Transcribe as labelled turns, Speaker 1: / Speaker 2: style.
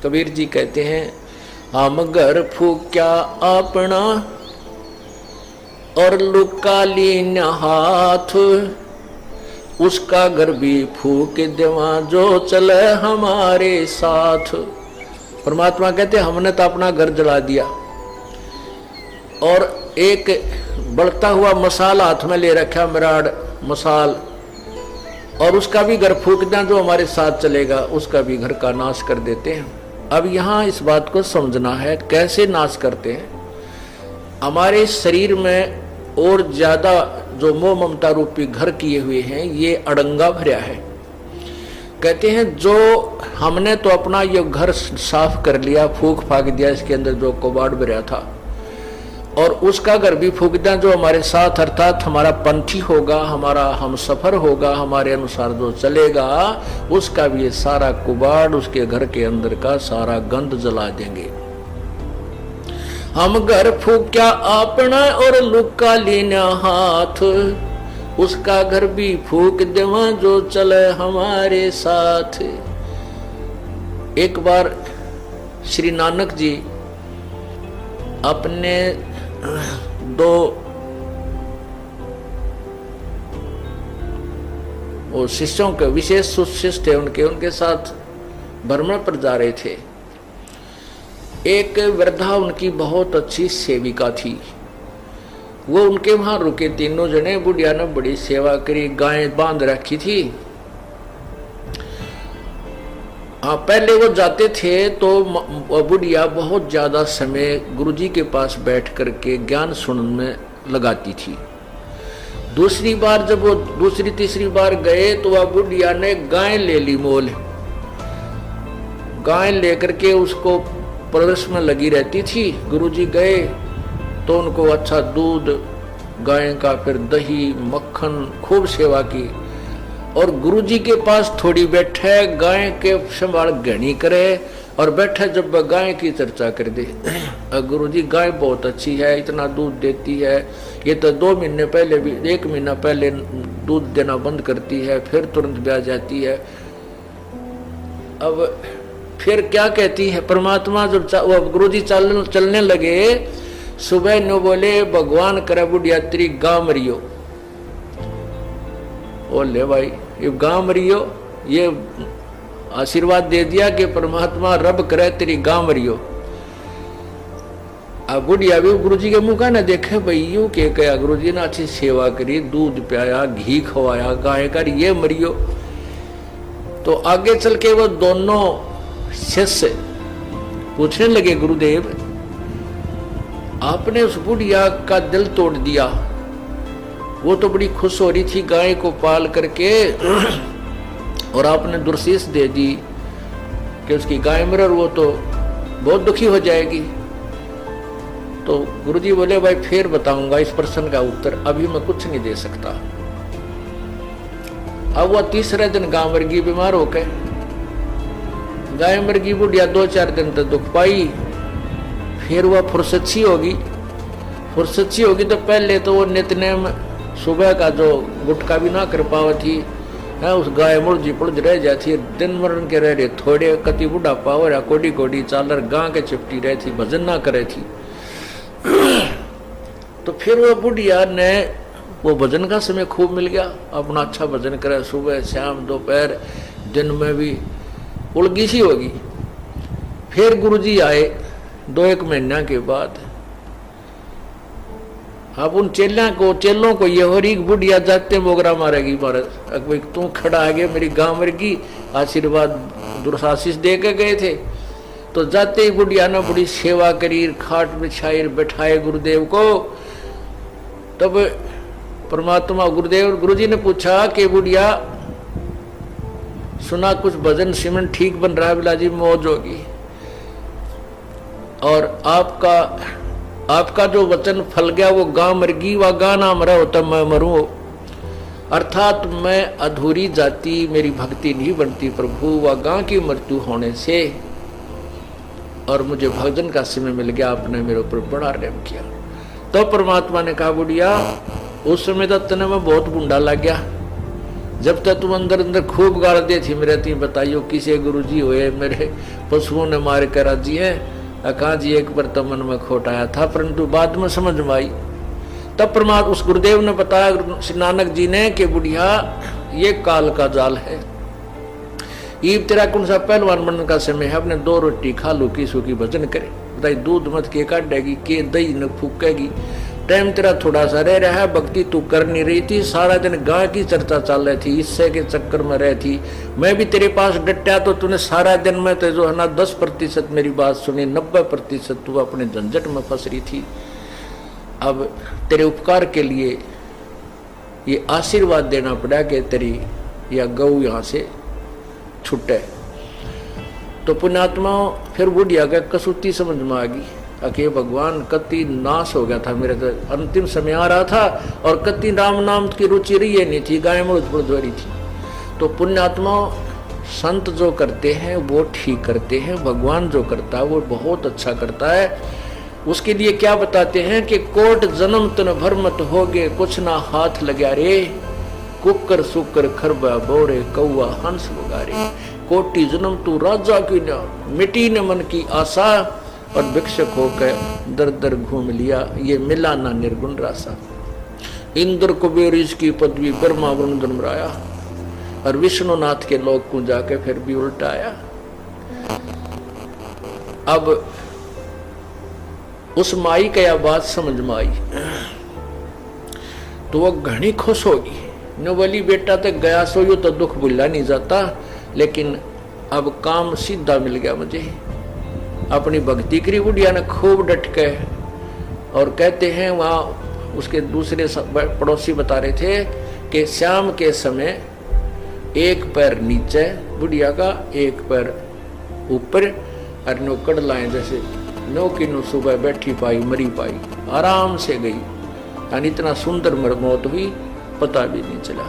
Speaker 1: कबीर जी कहते हैं, हम घर फूक्या अपना और लुका लीन हाथ, उसका घर भी फूक देवा जो चले हमारे साथ। परमात्मा कहते हमने तो अपना घर जला दिया और एक बढ़ता हुआ मसाल हाथ में ले रखा, मिराड मसाल, और उसका भी घर फूक दें जो हमारे साथ चलेगा, उसका भी घर का नाश कर देते हैं। अब यहाँ इस बात को समझना है कैसे नाश करते हैं। हमारे शरीर में और ज्यादा जो मोह ममता रूपी घर किए हुए हैं ये अड़ंगा भरा है। कहते हैं जो हमने तो अपना ये घर साफ कर लिया, फूक फाक दिया इसके अंदर जो कबाड़ भरा था, और उसका घर भी फूक दिया जो हमारे साथ, अर्थात हमारा पंथी होगा, हमारा हम सफर होगा, हमारे अनुसार जो चलेगा, उसका भी ये सारा कुबाड़, उसके घर के अंदर का सारा गंद जला देंगे। हम घर फूक्या अपना और लुका लीना हाथ, उसका घर भी फूक देवा जो चले हमारे साथ। एक बार श्री नानक जी अपने दो वो शिष्यों के, विशेष शिष्य थे उनके साथ भ्रमण पर जा रहे थे। एक वृद्धा उनकी बहुत अच्छी सेविका थी, वो उनके वहां रुके, तीनों जने। बुढ़िया ने बड़ी सेवा करी, गाय बांध रखी थी। पहले वो जाते थे तो बुढ़िया बहुत ज्यादा समय गुरुजी के पास बैठ करके ज्ञान सुनने में लगाती थी। दूसरी बार जब वो दूसरी तीसरी बार गए तो वह बुढ़िया ने गाय ले ली मोल। गाय लेकर के उसको परवरिश में लगी रहती थी। गुरुजी गए तो उनको अच्छा दूध, गाय का, फिर दही मक्खन, खूब सेवा की। और गुरुजी के पास थोड़ी बैठे, गाय के संभाल घनी करे और बैठे जब गाय की चर्चा कर दे। गुरुजी गाय बहुत अच्छी है, इतना दूध देती है, ये तो 2 महीने पहले भी, 1 महीना पहले दूध देना बंद करती है, फिर तुरंत ब्याह जाती है। अब फिर क्या कहती है परमात्मा, जब गुरुजी चलने लगे, सुबह नो बोले भगवान करे बुढ़िया तेरी गांव मरियो। बोले भाई ये गांव मरियो, ये आशीर्वाद दे दिया कि परमात्मा रब करे तेरी गांव मरियो। अब बुढ़िया भी गुरुजी के मुंह का ना देखे, भाई यू के कहा, गुरुजी ने अच्छी सेवा करी, दूध पियाया, घी खवाया, गाय कर, ये मरियो। तो आगे चल के वो दोनों शिष्य पूछने लगे, गुरुदेव आपने उस बुढ़िया का दिल तोड़ दिया, वो तो बड़ी खुश हो रही थी गाय को पाल करके, और आपने दुर्शीष दे दी कि उसकी गाय मर, और वो तो बहुत दुखी हो जाएगी। तो गुरुजी बोले भाई फिर बताऊंगा इस प्रश्न का उत्तर, अभी मैं कुछ नहीं दे सकता। अब वह तीसरे दिन गांव वर्गी बीमार हो गए। गाय मर गई, बुढ़िया 2-4 दिन तक दुख पाई। फिर वह फुर्सत होगी तो पहले तो वो नितनेम सुबह का जो गुटका भी ना कर पावा थी है, उस गाय मुर्जी पुर्ज रह जाती, दिन मरण के रह रहे, थोड़े कति बुढ़ा पावर या कोडी कोडी चालर गांव के चिपटी रही थी, भजन ना करे थी। तो फिर वो बुढ़िया ने वो भजन का समय खूब मिल गया, अपना अच्छा भजन करे, सुबह शाम दोपहर दिन में भी उलगी सी होगी। फिर गुरुजी आए 2-1 महीना के बाद। अब उन चेलों को ये हो रही बुढ़िया जाते मोगरा मारेगी महाराज, भाई तू खड़ा आगे मेरी गांव मरगी, आशीर्वाद दुर्शाशीष दे के गए थे। तो जाते ही बुढ़िया ने बड़ी सेवा करी, खाट बिछाई, बैठाए गुरुदेव को। तब परमात्मा गुरुजी ने पूछा कि बुढ़िया सुना कुछ भजन सिमरन ठीक बन रहा है, बिलाजी मौज होगी, और आपका जो वचन फल गया वो गां मरगी, वह गां ना मरा होता मैं मरूं। अर्थात मैं अधूरी जाती, मेरी भक्ति नहीं बनती प्रभु, वह गां की मृत्यु होने से, और मुझे भजन का समय मिल गया, आपने मेरे ऊपर बड़ा रहम किया। तो परमात्मा ने कहा बुढ़िया उस समय तो तने में बहुत बुंडा लग गया, जब तक तुम अंदर अंदर खूब गाड़ दे थी मेरे ती बताइयो किसे गुरु जी हुए मेरे पशुओं ने मार कर राजी है अका जी एक पर तो मन में खोट आया था, परंतु बाद में समझ में आई। तब परमात्मा उस गुरुदेव ने बताया श्री नानक जी ने कि बुढ़िया ये काल का जाल है, ईब तेरा कौन सा पहलवान बनने का समय है, अपने 2 रोटी खा लो की सूखी भजन करे, बताई दूध मत के काटेगी के दही न फूकेगी, टाइम तेरा थोड़ा सा रह रहा है, भक्ति तू कर नहीं रही थी, सारा दिन गाय की चर्चा चल रही थी, इससे के चक्कर में रह थी, मैं भी तेरे पास डटा तो तूने सारा दिन में तो जो है ना 10% मेरी बात सुनी, 90% तू अपने झंझट में फंस रही थी। अब तेरे उपकार के लिए ये आशीर्वाद देना पड़ा कि तेरी या गऊ यहाँ से छूटे। तो पुण्यात्मा फिर बुढ़िया का कसूती समझ में आ गई, अके भगवान कति नाश हो गया था, मेरे तो अंतिम समय आ रहा था और कति राम नाम की रुचि रही नहीं थी, गाय मुड़ रही थी। तो पुण्यात्मा संत जो करते हैं वो ठीक करते हैं, भगवान जो करता है वो बहुत अच्छा करता है। उसके लिए क्या बताते हैं कि कोट जन्म तन भर मत होगे कुछ ना हाथ लगा रे, कुकर सुकर खरबा बोरे कौआ हंस बगारे, कोटि जन्म तू राजा की न मिटी न मन की आशा, और भिक्षक होकर दर दर घूम लिया ये मिला ना निर्गुण रासा। इंद्र कुबेर इसकी पदवी ब्रह्मा वरुण धर्मराया, और विष्णुनाथ के लोक को जाके फिर भी उल्टा आया। अब उस माई का यह बात समझ में आई तो वो घनी खुश होगी, न बोली बेटा तक गया सो यू तो दुख भुला नहीं जाता, लेकिन अब काम सीधा मिल गया मुझे। अपनी भक्ति करी बुढ़िया ने खूब डट के, और कहते हैं वहाँ उसके दूसरे पड़ोसी बता रहे थे कि शाम के समय एक पैर नीचे बुढ़िया का, एक पैर ऊपर, और नो कड़ लाए जैसे नो की नो सुबह बैठी पाई मरी पाई, आराम से गई, यानी इतना सुंदर मौत हुई पता भी नहीं चला।